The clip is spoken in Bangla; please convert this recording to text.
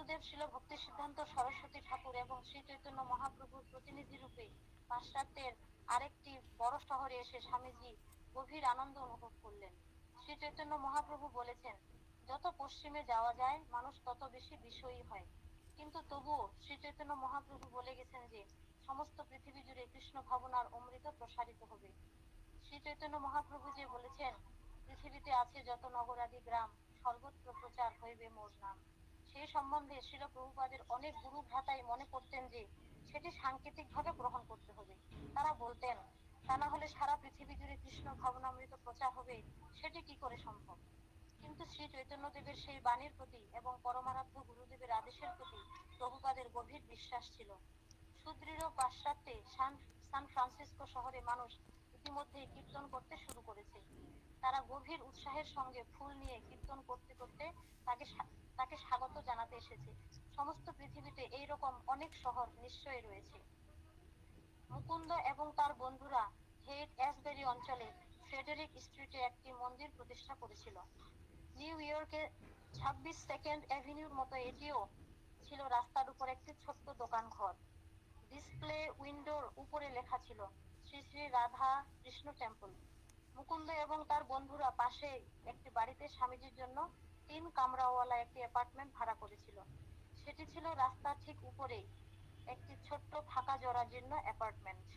গুরুদেব শিল ভক্তি সিদ্ধান্ত সরস্বতী ঠাকুর এবং শ্রী চৈতন্য মহাপ্রভুর প্রতিনিধি রূপে পাশ্চাত্যের আরেকটি বড় শহরে এসে স্বামীজি গভীর আনন্দ অনুভব করলেন। শ্রী চৈতন্য মহাপ্রভু বলেছেন, যত পশ্চিমে যাওয়া যায় মানুষ তত বেশি বিষয়ী হয়। কিন্তু তবুও শ্রী চৈতন্য মহাপ্রভু বলে গেছেন যে সমস্ত পৃথিবী জুড়ে কৃষ্ণ ভাবনার অমৃত প্রসারিত হবে। শ্রী চৈতন্য মহাপ্রভু যে বলেছেন, পৃথিবীতে আছে যত নগরাদি গ্রাম, সর্বত্র প্রচার হইবে মোর নাম, সেই সম্বন্ধে শ্রীল প্রভুপাদের অনেক গুরু ভ্রাতাই মনে করতেন যে সেটি সাংকেতিকভাবে গ্রহণ করতে হবে। তারা বলতেন, তা না হলে সারা পৃথিবী জুড়ে কৃষ্ণ ভাবনামৃত প্রচার হবে, সেটি কি করে সম্ভব? কিন্তু শ্রী চৈতন্যদেবের সেই বাণীর প্রতি এবং পরমারাধ্য গুরুদেবের আদেশের প্রতি প্রভুপাদের গভীর বিশ্বাস ছিল। সুদৃঢ় পাশ্চাত্যে সান ফ্রান্সিসকো শহরে মানুষ ইতিমধ্যেই কীর্তন করতে শুরু করেছে। তারা গভীর উৎসাহের সঙ্গে ফুল নিয়ে কীর্তন করতে করতে তাকে তাকে স্বাগত জানাতে এসেছে। সমস্ত পৃথিবীতে এইরকম অনেক শহর নিশ্চয়ই রয়েছে। মুকুন্দ এবং তার বন্ধুরা হেইট অ্যাসবেরি অঞ্চলে ফ্রেডেরিক স্ট্রিটে একটি মন্দির প্রতিষ্ঠা করেছিল। নিউ ইয়র্কে 26 অ্যাভিনিউর মতো এটিও ছিল রাস্তার উপর একটি ছোট্ট দোকান ঘর। ডিসপ্লে উইন্ডোর উপরে লেখা ছিল শ্রী শ্রী রাধা কৃষ্ণ টেম্পল। মুকুন্দ এবং তার বন্ধুরা পাশে একটি বাড়িতে স্বামীজির জন্য 3 কামরাওয়ালা একটি অ্যাপার্টমেন্ট ভাড়া করেছিল। সেটি ছিল রাস্তার ঠিক উপরেই একটি ছোট্ট ফাঁকা জরাজীর্ণ অ্যাপার্টমেন্ট।